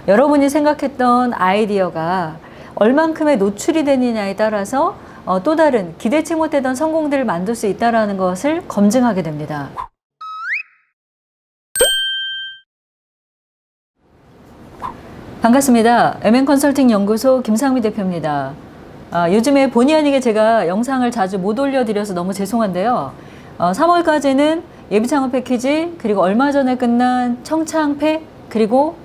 여러분이 생각했던 아이디어가 얼만큼의 노출이 되느냐에 따라서 또 다른 기대치 못했던 성공들을 만들 수 있다는 것을 검증하게 됩니다. 반갑습니다. MN컨설팅 연구소 김상미 대표입니다. 요즘에 본의 아니게 제가 영상을 자주 못 올려드려서 너무 죄송한데요. 3월까지는 예비창업 패키지, 그리고 얼마 전에 끝난 청창패, 그리고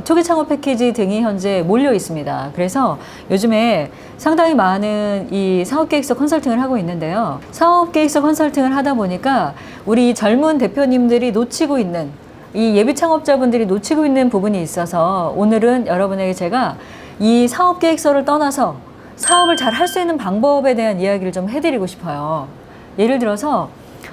초기 창업 패키지 등이 현재 몰려 있습니다. 그래서 요즘에 상당히 많은 이 사업계획서 컨설팅을 하고 있는데요. 사업계획서 컨설팅을 하다 보니까 우리 젊은 대표님들이 놓치고 있는, 이 예비 창업자분들이 놓치고 있는 부분이 있어서 오늘은 여러분에게 제가 이 사업계획서를 떠나서 사업을 잘 할 수 있는 방법에 대한 이야기를 좀 해드리고 싶어요. 예를 들어서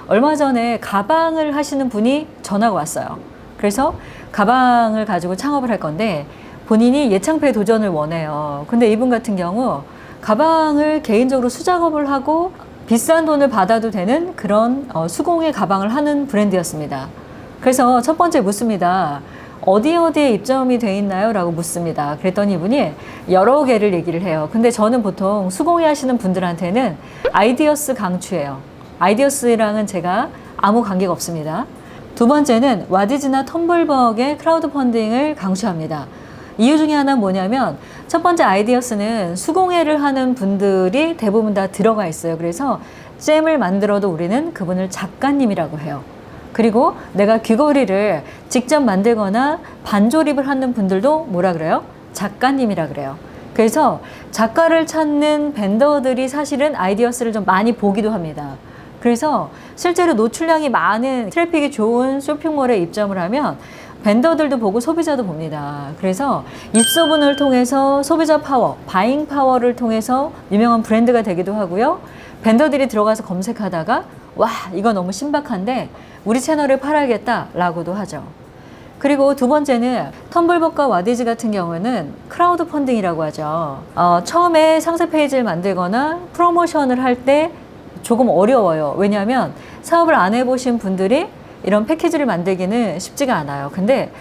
얼마 전에 가방을 하시는 분이 전화가 왔어요. 그래서 가방을 가지고 창업을 할 건데 본인이 예창패 도전을 원해요. 근데 이분 같은 경우 가방을 개인적으로 수작업을 하고 비싼 돈을 받아도 되는 그런 수공예 가방을 하는 브랜드였습니다. 그래서 첫 번째 묻습니다. 어디에 입점이 돼 있나요? 라고 묻습니다. 그랬더니 이분이 여러 개를 얘기를 해요. 근데 저는 보통 수공예 하시는 분들한테는 아이디어스 강추해요. 아이디어스랑은 제가 아무 관계가 없습니다. 두 번째는 와디즈나 텀블벅의 크라우드 펀딩을 강추합니다. 이유 중에 하나는 뭐냐면 첫 번째 아이디어스는 수공예를 하는 분들이 대부분 다 들어가 있어요. 그래서 잼을 만들어도 우리는 그분을 작가님이라고 해요. 그리고 내가 귀걸이를 직접 만들거나 반조립을 하는 분들도 뭐라 그래요? 작가님이라 그래요. 그래서 작가를 찾는 벤더들이 사실은 아이디어스를 좀 많이 보기도 합니다. 그래서 실제로 노출량이 많은 트래픽이 좋은 쇼핑몰에 입점을 하면 벤더들도 보고 소비자도 봅니다. 그래서 입소문을 통해서 소비자 파워, 바잉 파워를 통해서 유명한 브랜드가 되기도 하고요. 벤더들이 들어가서 검색하다가 와, 이거 너무 신박한데 우리 채널에 팔아야겠다 라고도 하죠. 그리고 두 번째는 텀블벅과 와디즈 같은 경우는 크라우드 펀딩이라고 하죠. 처음에 상세 페이지를 만들거나 프로모션을 할 때 조금 어려워요. 왜냐하면 사업을 안 해보신 분들이 이런 패키지를 만들기는 쉽지가 않아요. 근데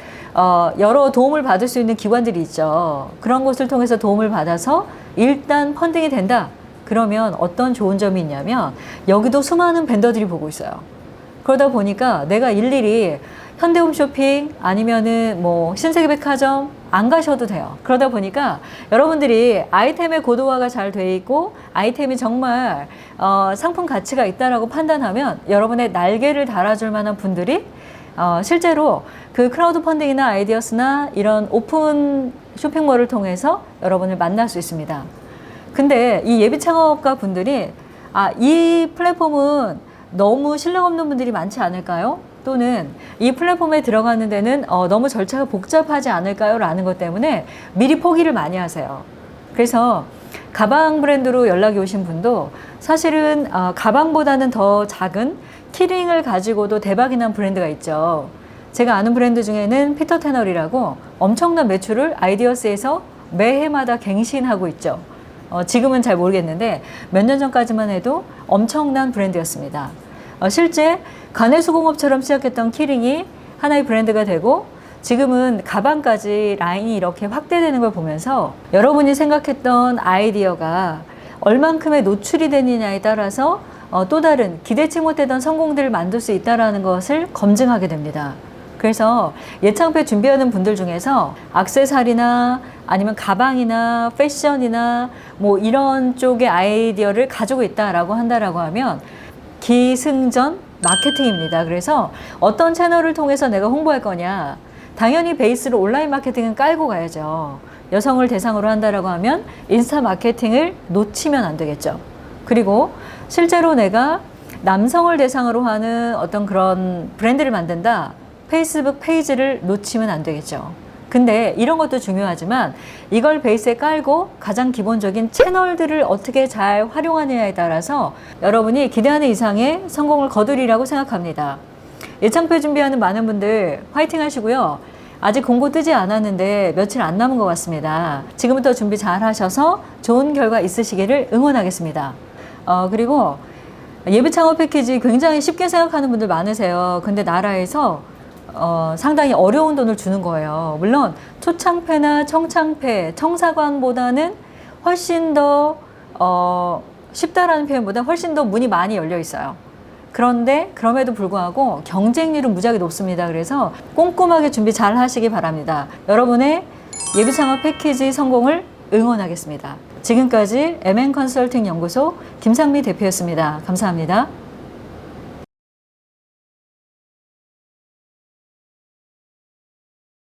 여러 도움을 받을 수 있는 기관들이 있죠. 그런 곳을 통해서 도움을 받아서 일단 펀딩이 된다. 그러면 어떤 좋은 점이 있냐면 여기도 수많은 벤더들이 보고 있어요. 그러다 보니까 내가 일일이 현대홈쇼핑 아니면은 뭐 신세계백화점 안 가셔도 돼요. 그러다 보니까 여러분들이 아이템의 고도화가 잘 돼 있고 아이템이 정말 상품 가치가 있다라고 판단하면 여러분의 날개를 달아줄 만한 분들이 실제로 그 크라우드 펀딩이나 아이디어스나 이런 오픈 쇼핑몰을 통해서 여러분을 만날 수 있습니다. 근데 이 예비 창업가 분들이 이 플랫폼은 너무 실력 없는 분들이 많지 않을까요? 또는 이 플랫폼에 들어가는 데는 너무 절차가 복잡하지 않을까요? 라는 것 때문에 미리 포기를 많이 하세요. 그래서 가방 브랜드로 연락이 오신 분도 사실은 가방보다는 더 작은 키링을 가지고도 대박이 난 브랜드가 있죠. 제가 아는 브랜드 중에는 피터 테널이라고 엄청난 매출을 아이디어스에서 매해마다 갱신하고 있죠. 지금은 잘 모르겠는데 몇 년 전까지만 해도 엄청난 브랜드였습니다. 실제 가내수공업처럼 시작했던 키링이 하나의 브랜드가 되고 지금은 가방까지 라인이 이렇게 확대되는 걸 보면서 여러분이 생각했던 아이디어가 얼만큼의 노출이 되느냐에 따라서 또 다른 기대치 못했던 성공들을 만들 수 있다는 것을 검증하게 됩니다. 그래서 예창패 준비하는 분들 중에서 액세서리나 아니면 가방이나 패션이나 뭐 이런 쪽의 아이디어를 가지고 있다라고 한다라고 하면 기승전 마케팅입니다. 그래서 어떤 채널을 통해서 내가 홍보할 거냐, 당연히 베이스로 온라인 마케팅은 깔고 가야죠. 여성을 대상으로 한다라고 하면 인스타 마케팅을 놓치면 안 되겠죠. 그리고 실제로 내가 남성을 대상으로 하는 어떤 그런 브랜드를 만든다, 페이스북 페이지를 놓치면 안 되겠죠. 근데 이런 것도 중요하지만 이걸 베이스에 깔고 가장 기본적인 채널들을 어떻게 잘 활용하느냐에 따라서 여러분이 기대하는 이상의 성공을 거두리라고 생각합니다. 예창패 준비하는 많은 분들 화이팅 하시고요. 아직 공고 뜨지 않았는데 며칠 안 남은 것 같습니다. 지금부터 준비 잘 하셔서 좋은 결과 있으시기를 응원하겠습니다. 그리고 예비 창업 패키지 굉장히 쉽게 생각하는 분들 많으세요. 근데 나라에서 상당히 어려운 돈을 주는 거예요. 물론 초창패나 청창패, 청사관보다는 훨씬 더 쉽다라는 표현보다 훨씬 더 문이 많이 열려 있어요. 그런데 그럼에도 불구하고 경쟁률은 무지하게 높습니다. 그래서 꼼꼼하게 준비 잘 하시기 바랍니다. 여러분의 예비창업 패키지 성공을 응원하겠습니다. 지금까지 MN컨설팅 연구소 김상미 대표였습니다. 감사합니다.